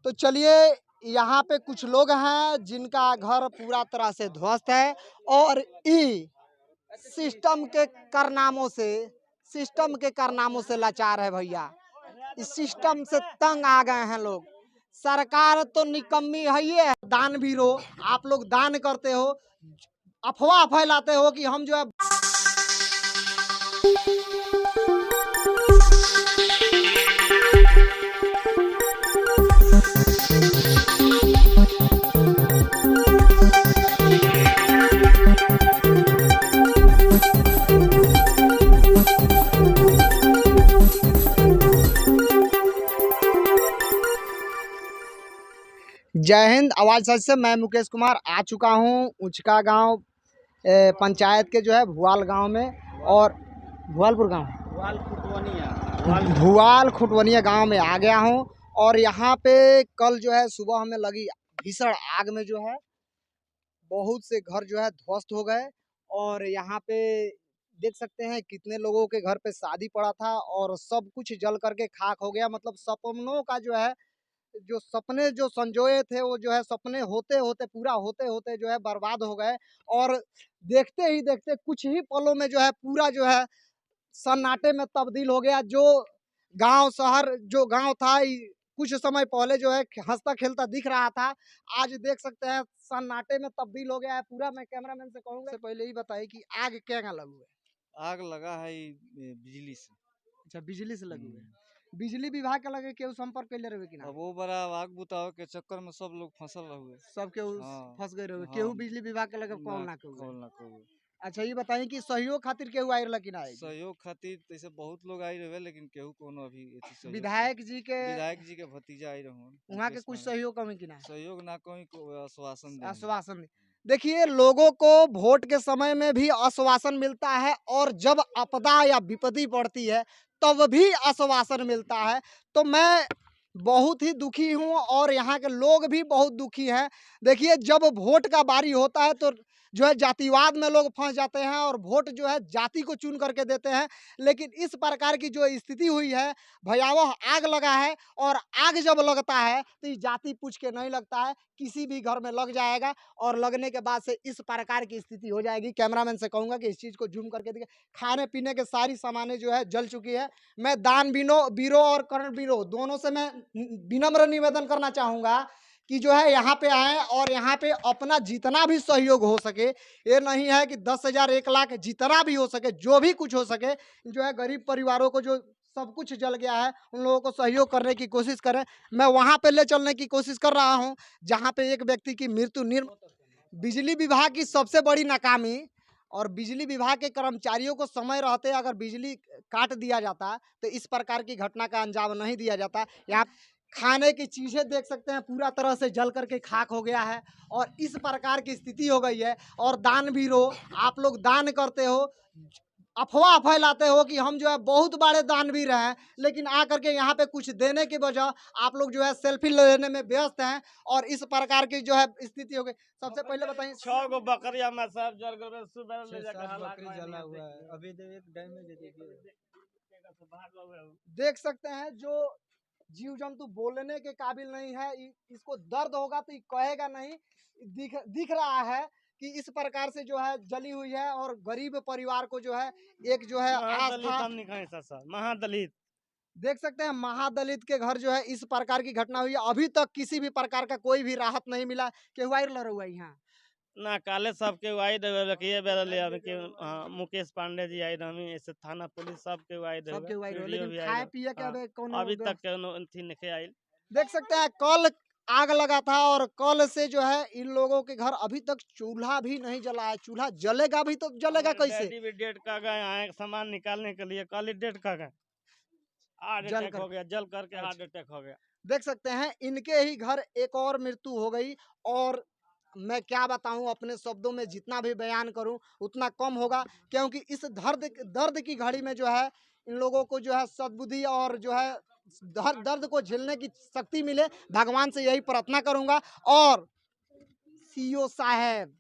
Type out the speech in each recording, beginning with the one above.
तो चलिए, यहाँ पे कुछ लोग हैं जिनका घर पूरा तरह से ध्वस्त है और सिस्टम के कारनामों से लाचार है भैया। इस सिस्टम से तंग आ गए हैं लोग। सरकार तो निकम्मी है, ये दानवीर हो, आप लोग दान करते हो, अफवाह फैलाते हो कि हम जो है जय हिंद। आवाज सच से मैं मुकेश कुमार आ चुका हूँ उचका गांव पंचायत के जो है भुआल गांव में, और भुआलपुर गांव भुआल खुटवनिया गांव में आ गया हूं। और यहाँ पे कल जो है सुबह हमें लगी भीषण आग में जो है बहुत से घर जो है ध्वस्त हो गए। और यहाँ पे देख सकते हैं कितने लोगों के घर पे शादी पड़ा था और सब कुछ जल करके खाक हो गया। मतलब सपनों का जो है, जो सपने जो संजोए थे वो जो है सपने होते होते पूरा होते होते जो है बर्बाद हो गए। और देखते ही देखते कुछ ही पलों में जो है पूरा जो है सन्नाटे में तब्दील हो गया। जो गांव शहर जो गांव था कुछ समय पहले जो है हंसता खेलता दिख रहा था, आज देख सकते हैं सन्नाटे में तब्दील हो गया है पूरा। मैं कैमरामैन से कहूँगा पहले ही बताइए कि आग क्या लगी है। आग लगा है बिजली से। अच्छा, बिजली से लगी हुई है। बिजली विभाग के लगे केहू संपर्क कैले रहे कि ना? अब वो बड़ा आग बुतावे के चक्कर में सब लोग फसल रहे, सब केहू हाँ, फंस गए रहे, हाँ, केहू बिजली विभाग के लगे कॉल ना कहू। अच्छा, ये बताइए कि सहयोग खातिर केहू आयल कि ना? सहयोग खातिर तैसे बहुत लोग आई रहे, लेकिन केहू कोनो अभी विधायक जी के भतीजा आई रहो, वहाँ के कुछ सहयोग कमी कि ना? सहयोग ना कोई आश्वासन आश्वासन। देखिए, लोगों को वोट के समय में भी आश्वासन मिलता है और जब आपदा या विपत्ति पड़ती है तब भी आश्वासन मिलता है। तो मैं बहुत ही दुखी हूँ और यहाँ के लोग भी बहुत दुखी हैं। देखिए, जब वोट का बारी होता है तो जो है जातिवाद में लोग फंस जाते हैं और वोट जो है जाति को चुन करके देते हैं। लेकिन इस प्रकार की जो स्थिति हुई है, भयावह आग लगा है और आग जब लगता है तो ये जाति पूछ के नहीं लगता है, किसी भी घर में लग जाएगा और लगने के बाद से इस प्रकार की स्थिति हो जाएगी। कैमरामैन से कहूँगा कि इस चीज़ को जूम करके देखिए। खाने पीने के सारी सामानें जो है जल चुकी है। मैं दान बीरो और करण बीरो दोनों से मैं विनम्र निवेदन करना चाहूँगा कि जो है यहाँ पे आए और यहाँ पे अपना जितना भी सहयोग हो सके, ये नहीं है कि 10,000 1 लाख, जितना भी हो सके, जो भी कुछ हो सके, जो है गरीब परिवारों को जो सब कुछ जल गया है उन लोगों को सहयोग करने की कोशिश करें। मैं वहाँ पे ले चलने की कोशिश कर रहा हूँ जहाँ पे एक व्यक्ति की मृत्यु बिजली विभाग की सबसे बड़ी नाकामी। और बिजली विभाग के कर्मचारियों को समय रहते अगर बिजली काट दिया जाता तो इस प्रकार की घटना का अंजाम नहीं दिया जाता। यहाँ खाने की चीजें देख सकते हैं पूरा तरह से जल करके खाक हो गया है और इस प्रकार की स्थिति हो गई है। और दानवीर हो, आप लोग दान करते हो, अफवाह फैलाते हो कि हम जो है बहुत बड़े दानवीर हैं, लेकिन आकर के यहाँ पे कुछ देने की वजह आप लोग जो है सेल्फी लेने में व्यस्त हैं और इस प्रकार की जो है स्थिति हो गई। सबसे पहले बताइए, 6 गो बकरी हमारे साहब जल गए, सुबह ले जाकर बकरी जला हुआ है। अभी एक डैमेज देखिए, देख सकते हैं जो जीव जंतु बोलने के काबिल नहीं है, इसको दर्द होगा तो ये कहेगा नहीं। दिख रहा है कि इस प्रकार से जो है जली हुई है और गरीब परिवार को जो है एक जो है आस्था, महादलित देख सकते हैं महादलित के घर जो है इस प्रकार की घटना हुई है। अभी तक किसी भी प्रकार का कोई भी राहत नहीं मिला। केहू आयल हुआ यहाँ ना काले सब के आई रखिए बेरले हम के मुकेश पांडे जी आई रही, ऐसे थाना पुलिस सब के आई सब के आई, लेकिन खाए पिए के अभी तक के नहीं आई। देख सकते हैं कल आग लगा था और कल से जो है इन लोगों के घर अभी तक चूल्हा भी नहीं जला है। चूल्हा जलेगा भी तो जलेगा कैसे? भी डेट का गए आए सामान निकालने के लिए, कल डेट का गए, हार्ट अटैक हो गया, जल करके हार्ट अटैक हो गया। देख सकते हैं इनके ही घर एक और मृत्यु हो गई। और मैं क्या बताऊं, अपने शब्दों में जितना भी बयान करूं उतना कम होगा, क्योंकि इस दर्द की घड़ी में जो है इन लोगों को जो है सद्बुद्धि और जो है दर्द को झेलने की शक्ति मिले, भगवान से यही प्रार्थना करूंगा। और सीओ साहब,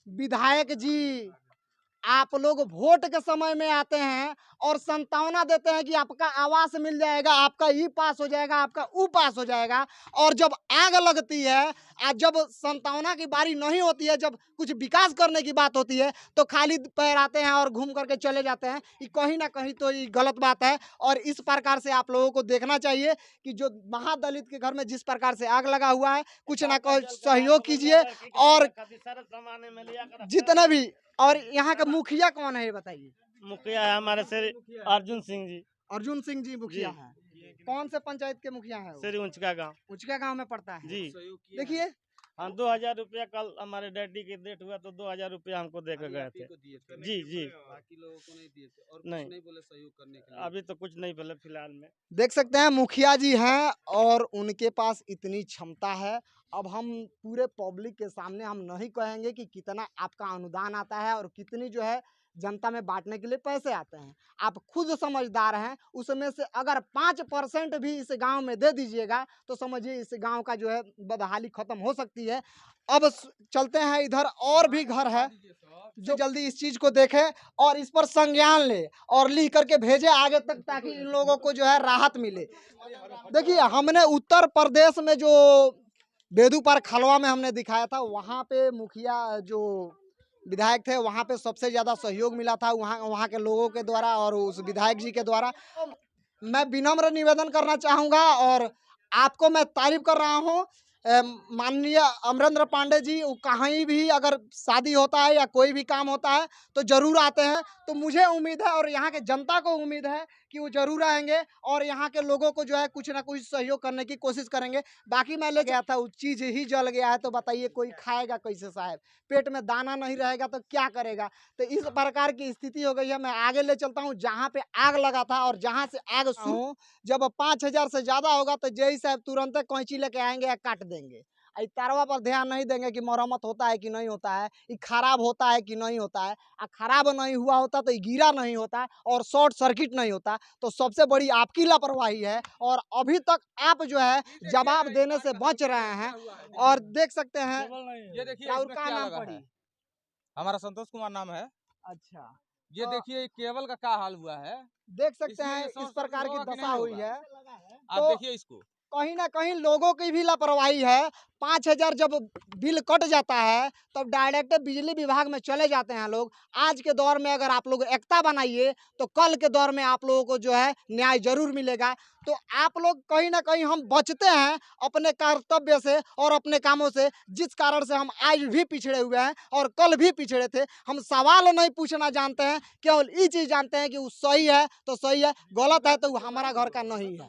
विधायक जी, आप लोग वोट के समय में आते हैं और संतावना देते हैं कि आपका आवास मिल जाएगा, आपका ई पास हो जाएगा, आपका ऊ पास हो जाएगा, और जब आग लगती है और जब संतावना की बारी नहीं होती है, जब कुछ विकास करने की बात होती है, तो खाली पैर आते हैं और घूम करके चले जाते हैं। ये कहीं ना कहीं तो ये गलत बात है, और इस प्रकार से आप लोगों को देखना चाहिए कि जो महादलित के घर में जिस प्रकार से आग लगा हुआ है, कुछ ना कुछ सहयोग कीजिए। और जितना भी, और यहाँ का मुखिया कौन है ये बताइए? मुखिया है हमारे श्री अर्जुन सिंह जी, अर्जुन सिंह जी मुखिया जी। है। कौन से पंचायत के मुखिया है? श्री ऊंचका गांव उचका गांव में पड़ता है। जी। देखिए, हाँ, 2000 रुपया कल हमारे डैडी की डेट हुआ तो 2000 रुपया हमको दे के गए थे। जी जी, बाकी लोगों को नहीं दिए थे और नहीं। कुछ नहीं बोले सहयोग करने के लिए। अभी तो कुछ नहीं बोले फिलहाल में। देख सकते हैं मुखिया जी हैं और उनके पास इतनी क्षमता है। अब हम पूरे पब्लिक के सामने हम नहीं कहेंगे कि कितना आपका अनुदान आता है और कितनी जो है जनता में बांटने के लिए पैसे आते हैं। आप खुद समझदार हैं, उसमें से अगर 5% भी इस गांव में दे दीजिएगा तो समझिए इस गांव का जो है बदहाली खत्म हो सकती है। अब चलते हैं, इधर और भी घर है जो जल्दी इस चीज को देखे और इस पर संज्ञान ले और लिख करके भेजे आगे तक, ताकि इन लोगों को जो है राहत मिले। देखिए, हमने उत्तर प्रदेश में जो बेदूपर खलवा में हमने दिखाया था, वहाँ पे मुखिया जो विधायक थे, वहाँ पे सबसे ज़्यादा सहयोग मिला था वहाँ के लोगों के द्वारा और उस विधायक जी के द्वारा। मैं विनम्र निवेदन करना चाहूँगा और आपको मैं तारीफ कर रहा हूँ। माननीय अमरेंद्र पांडे जी, वो कहीं भी अगर शादी होता है या कोई भी काम होता है तो जरूर आते हैं। तो मुझे उम्मीद है और यहाँ के जनता को उम्मीद है कि वो जरूर आएंगे और यहाँ के लोगों को जो है कुछ ना कुछ सहयोग करने की कोशिश करेंगे। बाकी मैं ले गया था, वो चीज़ ही जल गया है, तो बताइए कोई खाएगा कैसे साहब? पेट में दाना नहीं रहेगा तो क्या करेगा? तो इस प्रकार की स्थिति हो गई है। मैं आगे ले चलता हूँ जहाँ पे आग लगा था और जहाँ से आग शुरू, जब 5000 से ज़्यादा होगा तो जय साहब तुरंत कैंची लेके आएंगे या काट देंगे। ई तारवा पर ध्यान नहीं देंगे कि मरम्मत होता है कि नहीं होता है, ये खराब होता है कि नहीं होता है। खराब नहीं हुआ होता तो ये गिरा नहीं होता और शॉर्ट सर्किट नहीं होता। तो सबसे बड़ी आपकी लापरवाही है और अभी तक आप जो है जवाब देने से बच रहे हैं। और देख सकते हैं, ये देखिए और इसमें का क्या नाम लगा पड़ी? है। हमारा संतोष कुमार नाम है। अच्छा, ये तो देखिए केबल का क्या हाल हुआ है। देख सकते इसमें हैं ये इस शॉर्ट प्रकार सर्किट की होगा कि दशा नहीं हुई होगा? है। आप तो देखिए इसको। कहीं ना कहीं लोगों की भी लापरवाही है। 5000 जब बिल कट जाता है तब डायरेक्ट बिजली विभाग में चले जाते हैं लोग। आज के दौर में अगर आप लोग एकता बनाइए तो कल के दौर में आप लोगों को जो है न्याय जरूर मिलेगा। तो आप लोग कहीं ना कहीं, हम बचते हैं अपने कर्तव्य से और अपने कामों से, जिस कारण से हम आज भी पिछड़े हुए हैं और कल भी पिछड़े थे। हम सवाल नहीं पूछना जानते हैं, केवल ये चीज़ जानते हैं कि वो सही है तो सही है, गलत है तो वो हमारा घर का नहीं है।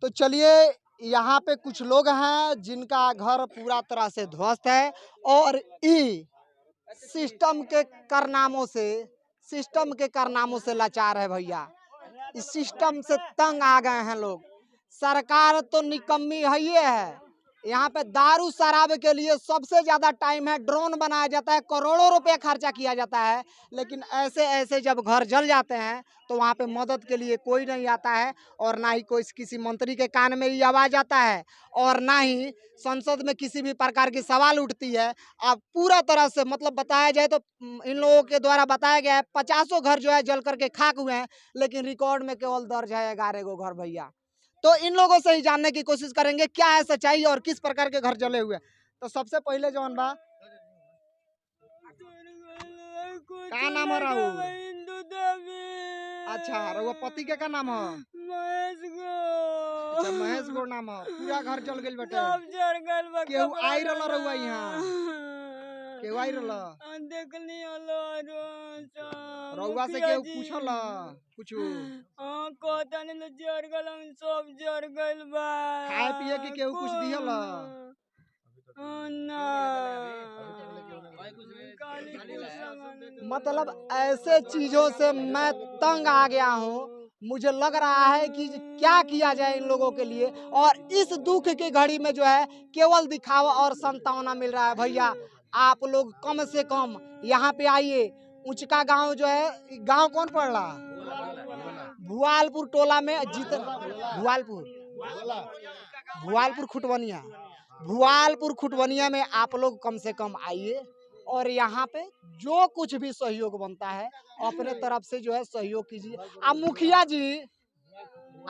तो चलिए, यहाँ पे कुछ लोग हैं जिनका घर पूरा तरह से ध्वस्त है और सिस्टम के कारनामों से लाचार है भैया। इस सिस्टम से तंग आ गए हैं लोग। सरकार तो निकम्मी है ही है। यहाँ पे दारू शराब के लिए सबसे ज्यादा टाइम है, ड्रोन बनाया जाता है, करोड़ों रुपए खर्चा किया जाता है, लेकिन ऐसे ऐसे जब घर जल जाते हैं तो वहाँ पे मदद के लिए कोई नहीं आता है और ना ही कोई किसी मंत्री के कान में ये आवाज आता है और ना ही संसद में किसी भी प्रकार की सवाल उठती है। अब पूरा तरह से मतलब बताया जाए तो इन लोगों के द्वारा बताया गया है 50 घर जो है जल करके खाक हुए हैं, लेकिन रिकॉर्ड में केवल दर्ज है 11 गो घर भैया। तो इन लोगों से ही जानने की कोशिश करेंगे क्या है सच्चाई और किस प्रकार के घर जले हुए। तो सबसे पहले जौन बा, का नाम है राहुल? अच्छा, रउआ पति के का नाम है? अच्छा, महेश गौड़ नाम है। पूरा घर जल गइल बाटे। केहू आई रहल रउआ यहाँ? केहू आई रहल? रउआ से केहू पूछल कुछ? खाए पिए के केहू कुछ दिहल? मतलब ऐसे चीजों से मैं तंग आ गया हूँ। मुझे लग रहा है कि क्या किया जाए इन लोगों के लिए, और इस दुख की घड़ी में जो है केवल दिखावा और संतावना मिल रहा है। भैया, आप लोग कम से कम यहाँ पे आइए। उचका गांव जो है, गांव कौन पड़ रहा? भुआलपुर टोला में भुआलपुर खुटवनिया में आप लोग कम से कम आइए और यहाँ पे जो कुछ भी सहयोग बनता है अपने तरफ से जो है सहयोग कीजिए। अब मुखिया जी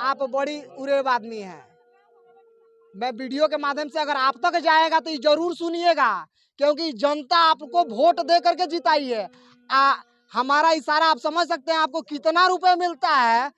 आप बड़ी उरेब आदमी हैं, मैं वीडियो के माध्यम से अगर आप तक जाएगा तो ये जरूर सुनिएगा, क्योंकि जनता आपको वोट दे करके जिताई है। हमारा इशारा आप समझ सकते हैं, आपको कितना रुपए मिलता है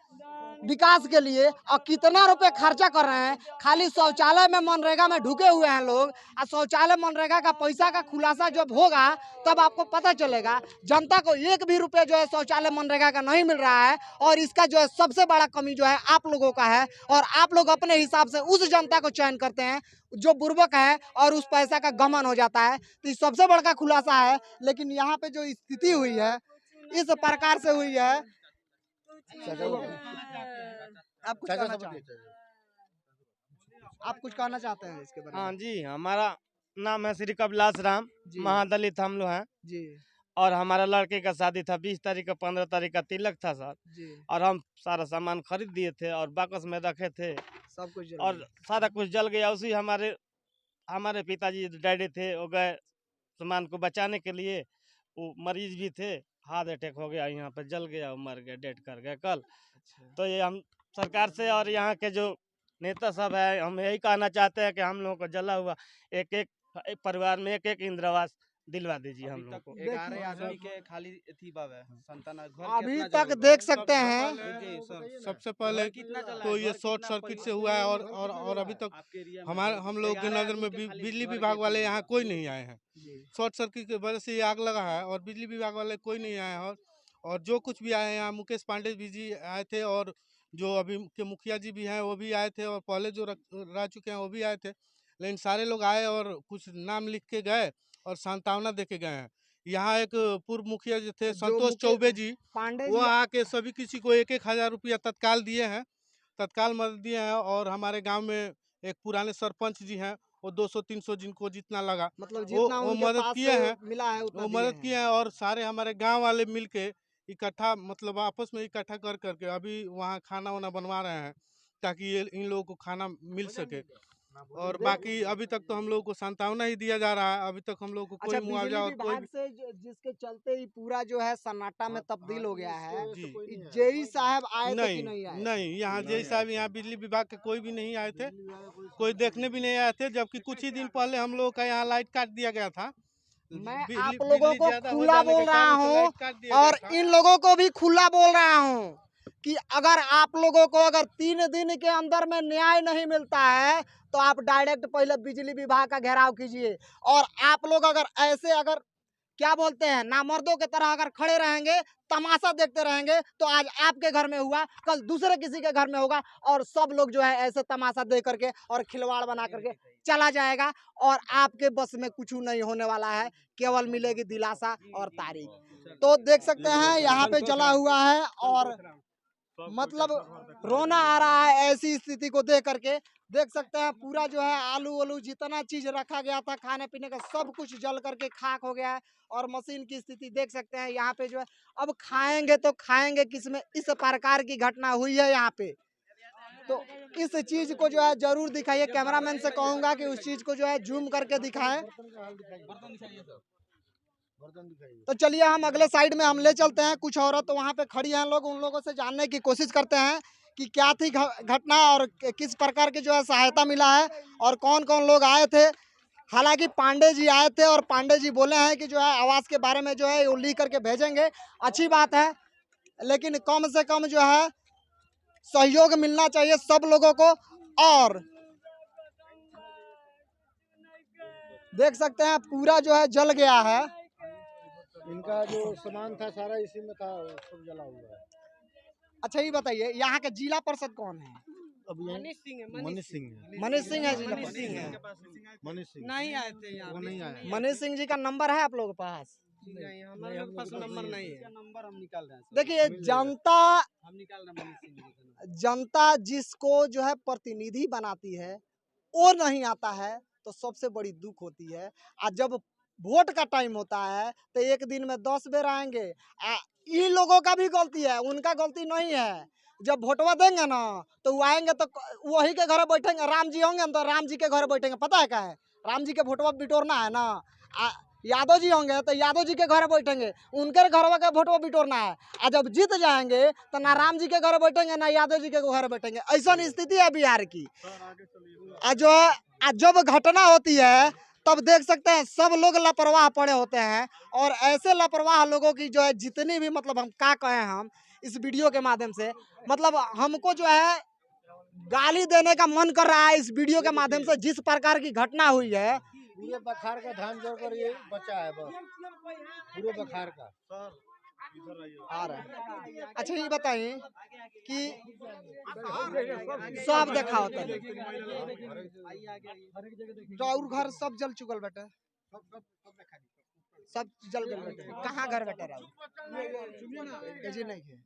विकास के लिए और कितना रुपए खर्चा कर रहे हैं। खाली शौचालय में मनरेगा में ढुके हुए हैं लोग, और शौचालय मनरेगा का पैसा का खुलासा जब होगा तब आपको पता चलेगा। जनता को एक भी रुपए जो है शौचालय मनरेगा का नहीं मिल रहा है, और इसका जो है सबसे बड़ा कमी जो है आप लोगों का है। और आप लोग अपने हिसाब से उस जनता को चयन करते हैं जो बुर्बक है और उस पैसा का गमन हो जाता है। तो ये सबसे बड़ा खुलासा है। लेकिन यहाँ पे जो स्थिति हुई है इस प्रकार से हुई है। आप कुछ कहना चाहते हैं? आप कुछ कहना चाहते हैं इसके बारे में? हाँ जी, हमारा नाम है श्री कविलास राम, जी महादलित हम लोग हैं। जी और हमारा लड़के का शादी था 20 तारीख का, 15 तारीख का तिलक था सर। जी, और हम सारा सामान खरीद दिए थे और बाकस में रखे थे, सब कुछ जल और गया। सारा कुछ जल गया। उसी हमारे पिताजी डैडी थे, वो गए सामान को बचाने के लिए। वो मरीज भी थे, हार्ट अटैक हो गया, यहाँ पे जल गया, वो मर गया, डेथ कर गया कल। तो ये हम सरकार से और यहाँ के जो नेता सब है, हम यही कहना चाहते हैं कि हम लोगों को जला हुआ एक एक परिवार में एक इंदिरा आवास दिलवा दीजिए हम लोगों को। 11 आदमी के खाली थी बाबा संतान घर अभी कितना तक जलेगा? देख सकते हैं जी सर, सबसे पहले कितना जला है? तो ये घर शॉर्ट कितना सर्किट परिवार- से हुआ है, और अभी तक आपके एरिया में हमारे हम लोग के 11 नज़र में आदमी के खाली बिजली घर विभाग के वाले थे। यहाँ कोई नहीं आए हैं। जी। शॉर्ट सर्किट की वजह से ये आग लगा है, और बिजली विभाग वाले कोई नहीं आए हैं। और जो कुछ भी आए हैं यहाँ, मुकेश पांडे जी आए थे, और जो अभी के मुखिया जी भी हैं वो भी आए थे, और पहले जो रह चुके हैं वो भी आए थे। लेकिन सारे लोग आए और कुछ नाम लिख के गए और सांत्वना दे के गए हैं। यहाँ एक पूर्व मुखिया जो थे जो संतोष मुखिया- चौबे जी, पांडे वो जी आके सभी किसी को 1-1 हज़ार रुपया तत्काल दिए हैं, तत्काल मदद दिए हैं। और हमारे गांव में एक पुराने सरपंच जी हैं, वो 200-300 जिनको जितना लगा मतलब जितना वो उनके मदद पास किए से हैं, मिला है उतना वो दिए मदद हैं। किए हैं। और सारे हमारे गांव वाले मिलके इकट्ठा, मतलब आपस में इकट्ठा कर करके अभी वहाँ खाना वाना बनवा रहे हैं, ताकि ये इन लोगों को खाना मिल सके। और बाकी अभी तक तो हम लोगों को सांत्वना ही दिया जा रहा है, अभी तक हम लोग को अच्छा, कोई मुआवजा और कोई विभाग से जिसके चलते ही पूरा जो है सन्नाटा में तब्दील हो गया है, जी जेई साहब आए थे कि नहीं नहीं आए? नहीं, यहाँ जय साहब यहाँ बिजली विभाग के कोई भी नहीं आए थे, कोई देखने भी नहीं आए थे। जबकि कुछ ही दिन पहले हम लोग का यहाँ लाइट काट दिया गया था। मैं बिजली- आप लोगों बिजली को ज्यादा हो खुला जाने के बोल रहा कारण से हूँ, लाइट काट दिया और गया था। इन लोगों को भी खुला बोल रहा हूँ कि अगर आप लोगों को अगर 3 दिन के अंदर में न्याय नहीं मिलता है तो आप डायरेक्ट पहले बिजली विभाग का घेराव कीजिए। और आप लोग अगर ऐसे अगर क्या बोलते हैं नामर्दों के तरह अगर खड़े रहेंगे, तमाशा देखते रहेंगे, तो आज आपके घर में हुआ, कल दूसरे किसी के घर में होगा, और सब लोग जो है ऐसे तमाशा दे करके और खिलवाड़ बना करके चला जाएगा, और आपके बस में कुछ नहीं होने वाला है, केवल मिलेगी दिलासा और तारीख। तो देख सकते हैं यहाँ पे जला हुआ है, और मतलब रोना आ रहा है ऐसी स्थिति को देख करके। देख सकते हैं पूरा जो है आलू वालू जितना चीज रखा गया था खाने पीने का सब कुछ जल करके खाक हो गया है। और मशीन की स्थिति देख सकते हैं यहाँ पे जो है, अब खाएंगे तो खाएंगे किसमें, इस प्रकार की घटना हुई है यहाँ पे। तो इस चीज को जो है जरूर दिखाइए, कैमरामैन से कहूंगा कि उस चीज को जो है जूम करके दिखाएं। तो चलिए हम अगले साइड में हम ले चलते हैं, कुछ औरत तो वहाँ पे खड़ी हैं लोग, उन लोगों से जानने की कोशिश करते हैं कि क्या थी घटना और किस प्रकार की जो है सहायता मिला है और कौन कौन लोग आए थे। हालांकि पांडे जी आए थे और पांडे जी बोले हैं कि जो है आवास के बारे में जो है वो लिख करके भेजेंगे, अच्छी बात है, लेकिन कम से कम जो है सहयोग मिलना चाहिए सब लोगों को। और देख सकते हैं पूरा जो है जल गया है, इनका जो सामान था सारा इसी में था, सब जला हुआ है। अच्छा ये बताइए यहाँ के जिला परिषद कौन है? मनीष सिंह है। मनीष सिंह है जिला परिषद। मनीष सिंह नहीं आए थे यहाँ, वो नहीं आया। मनीष सिंह जी का नंबर है आप लोगों के पास? नहीं हमारे लोग के पास नंबर नहीं है। नंबर हम निकाल रहे हैं सर। देखिए जनता हम निकाल रहे हैं मनीष सिंह जी का नंबर। जनता जिसको जो है प्रतिनिधि बनाती है वो नहीं आता है तो सबसे बड़ी दुख होती है। और जब वोट का टाइम होता है तो एक दिन में 10 बेर आएंगे। इन लोगों का भी गलती है, उनका गलती नहीं है। जब वोटवा देंगे ना तो वो आएंगे तो वही के घर बैठेंगे, राम जी होंगे तो राम जी के घर बैठेंगे। पता है क्या है, राम जी के वोटवा बिटोरना है ना, यादव जी होंगे तो यादव जी के घर बैठेंगे, उनके घरवा के वोटवा बिटोरना है। और जब जीत जाएंगे तो ना राम जी के घर बैठेंगे ना यादव जी के घर बैठेंगे। ऐसा स्थिति है बिहार की। जब घटना होती है तब देख सकते हैं सब लोग लापरवाह पड़े होते हैं। और ऐसे लापरवाह लोगों की जो है जितनी भी मतलब हम क्या कहें, हम इस वीडियो के माध्यम से मतलब हमको जो है गाली देने का मन कर रहा है इस वीडियो के माध्यम से। जिस प्रकार की घटना हुई है, पूरे बखार का धान जोड़ कर ये बचा है बस, पूरे बखार का। आ रहा है। अच्छा ये बताइए कि सब देखा होता है तो और घर सब जल चुकल बेटे, सब जल गए बेटे। कहाँ घर बेटे रहा जी नहीं है,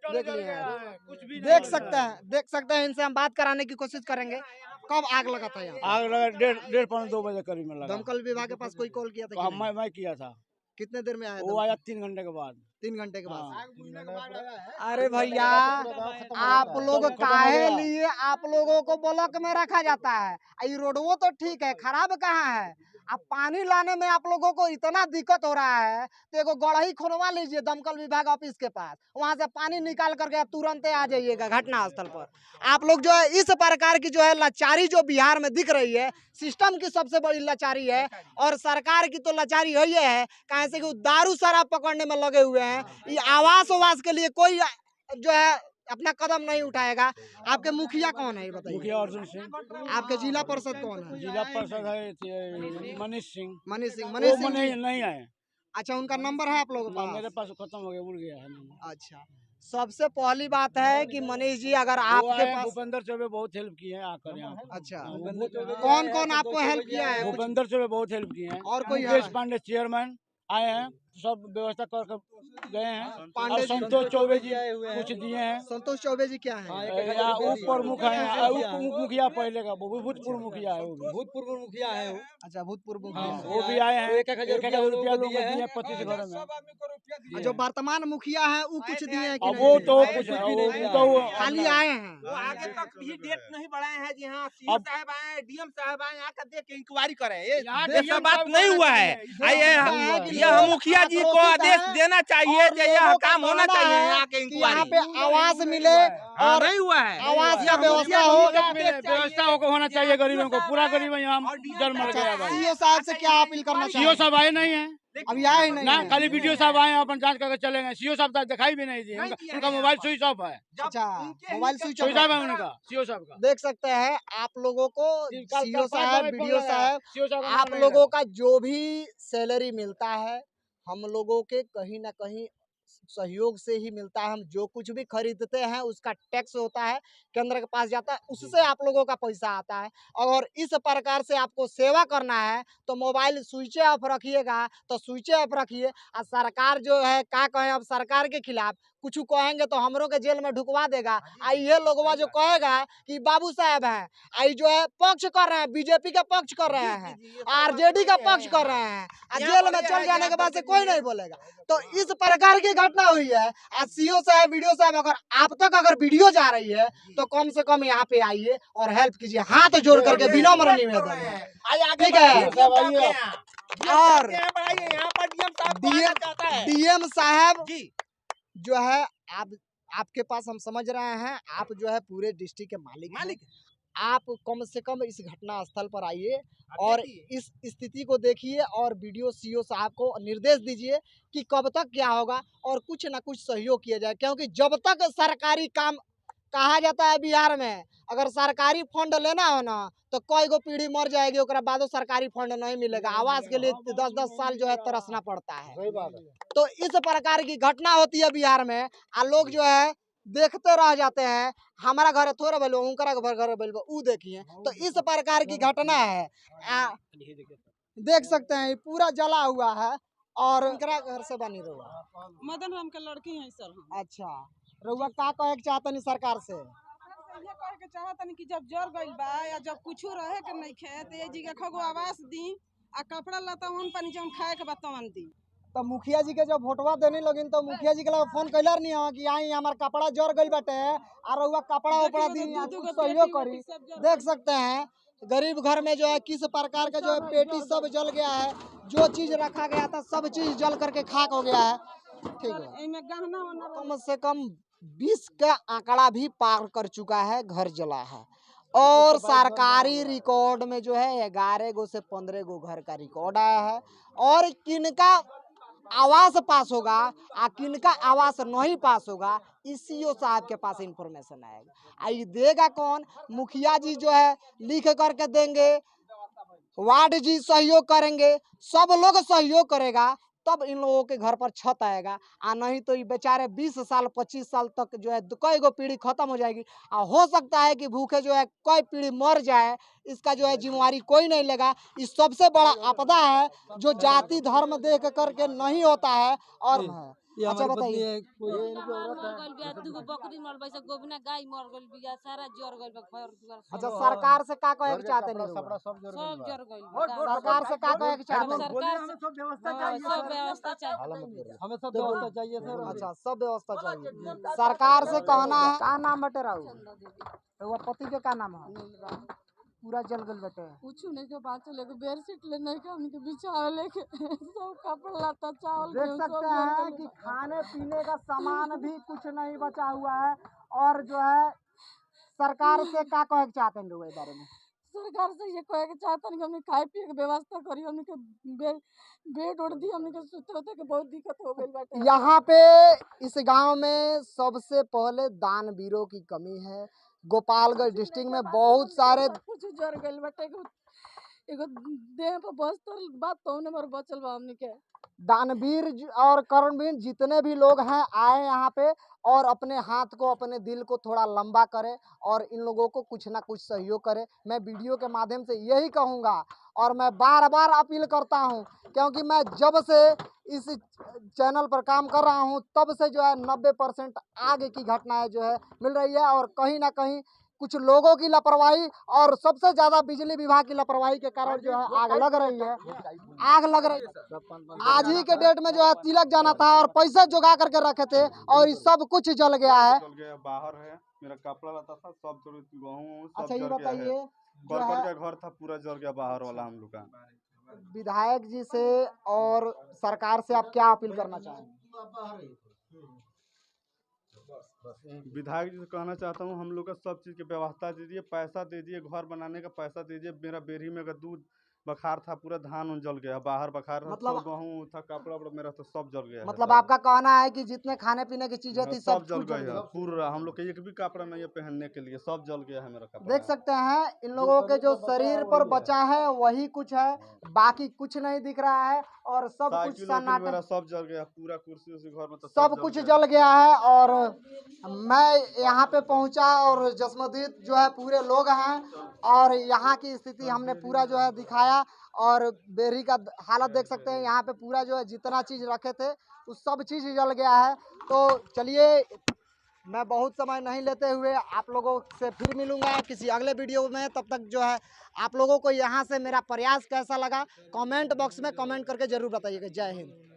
देख लिए देख सकते हैं इनसे हम बात कराने की कोशिश करेंगे। कब आग लगा था यहाँ? आग लगा 1:30-2 बजे करीब में लगा। दमकल विभाग के पास कोई कॉल किया था कि नहीं? मैं किया था। कितने देर में आया? वो आया 3 घंटे के बाद। 3 घंटे के बाद। हाँ। अरे भैया आप लोग काहे लिए आप लोगों को ब्लॉक में रखा जाता है? ये रोडवो तो ठीक है, खराब कहाँ है? अब पानी लाने में आप लोगों को इतना दिक्कत हो रहा है तो एगो गढ़ही खुनवा लीजिए दमकल विभाग ऑफिस के पास, वहां से पानी निकाल करके आप तुरंत आ जाइएगा घटना स्थल पर। आप लोग जो है इस प्रकार की जो है लाचारी जो बिहार में दिख रही है, सिस्टम की सबसे बड़ी लाचारी है। और सरकार की तो लाचारी है, ये है कहीं से कि दारू शराब पकड़ने में लगे हुए हैं। ये आवास के लिए कोई जो है अपना कदम नहीं उठाएगा। आपके मुखिया कौन है ये बताइए? मुखिया अर्जुन सिंह। आपके जिला परिषद कौन है? जिला परिषद है मनीष सिंह। मनीष सिंह। नहीं आए। अच्छा उनका नंबर है आप लोगों के पास? मेरे पास खत्म हो गया, उड़ गया है। अच्छा सबसे पहली बात है कि मनीष जी अगर आपके पास भूपेंद्र चौबे बहुत हेल्प किए हैं आकर यहाँ। अच्छा कौन कौन आपको हेल्प किया है? भूपेंद्र चौबे बहुत हेल्प किए हैं। और कोई मुकेश पांडे चेयरमैन आए हैं, सब व्यवस्था कर गए हैं। और संतोष चौबे जी कुछ दिए हैं। संतोष चौबे जी क्या है? उप प्रमुख है, उप मुखिया पहले का भूतपूर्व मुखिया है। भूतपूर्व मुखिया है वो। अच्छा भूतपूर्व हाँ, मुखिया वो भी आए हैं। 1,000 रुपया लोग दिए हैं 25 घर में। जो वर्तमान मुखिया है वो कुछ दिए हैं कि अब नहीं? वो तो कुछ खाली आए हैं। वो आगे तक भी डेट नहीं बढ़ाए हैं जी। हाँ सीएम साहब आए, डीएम साहब आए, यहाँ का देख के इंक्वायरी करें। ये सब बात नहीं हुआ है। यह मुखिया जी को आदेश देना चाहिए कि यह काम होना चाहिए यहाँ के यहाँ इंक्वायरी। पे आवास मिले और नहीं हुआ है। आवास का व्यवस्था हो। व्यवस्था होना चाहिए गरीबों को। पूरा गरीब यहाँ जल मर गया भाई। सीओ साहब से क्या अपील करना सीओ चाहिए? साहब आए नहीं है, अभी आए ही नहीं ना हैं। खाली वीडियो साहब आए अपन जांच करके चले गए। सीओ साहब दिखाई भी नहीं दिए। उनका मोबाइल स्विच ऑफ है। अच्छा mobile switch switch off of है उनका, सीओ साहब का। देख सकते हैं आप लोगों को सीओ साहब वीडियो साहब सीओ साहब आप लोगों का जो भी सैलरी मिलता है हम लोगों के कहीं ना कहीं सहयोग से ही मिलता है। हम जो कुछ भी खरीदते हैं उसका टैक्स होता है, केंद्र के पास जाता है, उससे आप लोगों का पैसा आता है। और इस प्रकार से आपको सेवा करना है तो मोबाइल स्विच ऑफ रखिएगा, तो स्विच ऑफ रखिए। और सरकार जो है क्या कहें, अब सरकार के खिलाफ कुछ कहेंगे तो हमरों के जेल में ढुकवा देगा। आई ये लोगवा जो कहेगा कि बाबू साहब हैं, आई जो है पक्ष कर रहे हैं, बीजेपी का पक्ष कर रहे हैं, आरजेडी का पक्ष कर रहे हैं, जेल में चल जाने के बाद से कोई नहीं बोलेगा। तो इस प्रकार की घटना हुई है। आज सीओ साहब वीडियो साहब अगर आप तक अगर वीडियो जा रही है तो कम से कम यहाँ पे आइए और हेल्प कीजिए, हाथ जोड़ करके विनम्र निवेदन है। ठीक है। और डीएम साहब जो है आपके पास हम समझ रहे हैं, आप जो है पूरे डिस्ट्रिक्ट के मालिक हैं। आप कम से कम इस घटना स्थल पर आइए और इस स्थिति को देखिए और वीडियो सीओ साहब को निर्देश दीजिए कि कब तक क्या होगा और कुछ ना कुछ सहयोग किया जाए। क्योंकि जब तक सरकारी काम कहा जाता है बिहार में, अगर सरकारी फंड लेना हो ना तो कई गो पीढ़ी मर जाएगी, ओकरा बादो सरकारी फंड नहीं मिलेगा। आवास के लिए 10-10 साल जो है तरसना पड़ता है। सही बात है। तो इस प्रकार की घटना होती है बिहार में और लोग जो है देखते रह जाते हैं। हमारा घर थोड़ा बोलो, उनका घर बोलो, ऊ देखिए। तो इस प्रकार की घटना है। देख सकते हैं पूरा जला हुआ है और उनका घर से बनी रहुआ मदन राम के लड़की है सर हम। अच्छा रहुआ का कहे के चाहतनी सरकार से? ये कहे के चाहतनी कि जब जर गइल बा या जब कुछ रहे के नहीं खे तो ये जगह खगो आवास दी आ कपड़ा लता वन पानी जौन खाए के बतवन दी। तो मुखिया जी के जब वोटवा देने लगिन तो मुखिया जी के लगे फोन कैलर नहीं हो कि आई हमार कपड़ा जर गइल बाटे और रहुआ कपड़ा उपड़ा दी, कुछ सहयोग करी। देख सकते हैं गरीब घर में जो है किस प्रकार का जो है पेटी सब जल गया है, जो चीज रखा गया था सब चीज जल करके खाक हो गया है। ठीक है, इनमें गहना वहना कम से कम 20 का आंकड़ा भी पार कर चुका है, घर जला है। और सरकारी रिकॉर्ड में जो है 11 गो से 15 गो घर का रिकॉर्ड आया है। और किनका आवास पास होगा आ किनका आवास नहीं पास होगा, ईसीओ साहब के पास इंफॉर्मेशन आएगा। आई देगा कौन? मुखिया जी जो है लिख करके देंगे, वार्ड जी सहयोग करेंगे, सब लोग सहयोग करेगा, तब इन लोगों के घर पर छत आएगा। आ नहीं तो ये बेचारे 20 साल 25 साल तक जो है कई गो पीढ़ी खत्म हो जाएगी। हो सकता है कि भूखे जो है कई पीढ़ी मर जाए, इसका जो है जिम्मेवारी कोई नहीं लेगा। इस सबसे बड़ा आपदा है जो जाति धर्म देख करके नहीं होता है। और अच्छा बताइए, अच्छा सरकार से का कहे के चाहते नहीं? सरकार से का कहे के चाहते हैं? हमें सब व्यवस्था चाहिए सर। अच्छा सब व्यवस्था चाहिए, सरकार से कहना है। का नाम बटे रहू? रउआ पति के का नाम है? पूरा जल गल बटे। कुछ नहीं के बात लेके बेडशीट ले नहीं के हमके बिछावे लेके सब कपड़ा लत्ता चावल देख सकते हैं कि खाने पीने का सामान भी कुछ नहीं बचा हुआ है। और जो है सरकार से का कहे के चाहते हैं लोग इस बारे में? सरकार से ये कहे के चाहता नहीं कि हमने खाए पिए के व्यवस्था करी, हमने के बेड उड़ दी, हमने के सुते होते के बहुत दिक्कत हो गई बाटे। यहाँ पे इस गांव में सबसे पहले दानवीरों की कमी है। गोपालगंज डिस्ट्रिक्ट में बहुत सारे कुछ जर गइल बाटे, एगो देह पर बस्तर बात तो नंबर बचल बा हमने के। दानवीर और कर्मवीर जितने भी लोग हैं आए यहाँ पे और अपने हाथ को अपने दिल को थोड़ा लंबा करें और इन लोगों को कुछ ना कुछ सहयोग करें। मैं वीडियो के माध्यम से यही कहूँगा और मैं बार बार अपील करता हूँ, क्योंकि मैं जब से इस चैनल पर काम कर रहा हूँ तब से जो है 90% आगे की घटनाएं जो है मिल रही है। और कहीं ना कहीं कुछ लोगों की लापरवाही और सबसे ज्यादा बिजली विभाग की लापरवाही के कारण जो है आग लग रही है। आग लग रही है। आज ही के डेट में जो है तिलक जाना था और पैसे जुगा करके रखे थे और ये सब कुछ जल गया है। बाहर है, मेरा कपड़ा लता था सब गेहूँ सब अच्छा ये जल गया है। बताइए, करकट का घर था पूरा जल गया बाहर वाला हम लोग का। विधायक जी से और सरकार से आप क्या अपील करना चाहेंगे? विधायक जी से कहना चाहता हूँ हम लोग का सब चीज़ की व्यवस्था दीजिए, पैसा दीजिए, घर बनाने का पैसा दीजिए। मेरा बेरी में अगर दूध बखार था, पूरा धान जल गया, बाहर बखार मतलब गेहूँ था, कपड़ा वपड़ा मेरा तो सब जल गया। मतलब आपका कहना है कि जितने खाने पीने की चीजें थी सब जल गया है पूरा। हम लोग का एक भी कपड़ा नहीं है पहनने के लिए, सब जल गया है मेरा कपड़ा। देख सकते हैं इन लोगों के जो शरीर पर बचा है वही कुछ है, बाकी कुछ नहीं दिख रहा है और सब कुछ मेरा सब जल गया, पूरा कुर्सी उसी घर में तो सब कुछ जल गया है। और मैं यहाँ पे पहुँचा और जसमदीद जो है पूरे लोग हैं और यहाँ की स्थिति हमने पूरा जो है दिखाया। और बेरी का हालत देख सकते हैं, यहाँ पे पूरा जो है जितना चीज़ रखे थे उस सब चीज़ जल गया है। तो चलिए मैं बहुत समय नहीं लेते हुए आप लोगों से फिर मिलूंगा किसी अगले वीडियो में। तब तक जो है आप लोगों को यहाँ से मेरा प्रयास कैसा लगा कमेंट बॉक्स में कमेंट करके ज़रूर बताइएगा। जय हिंद।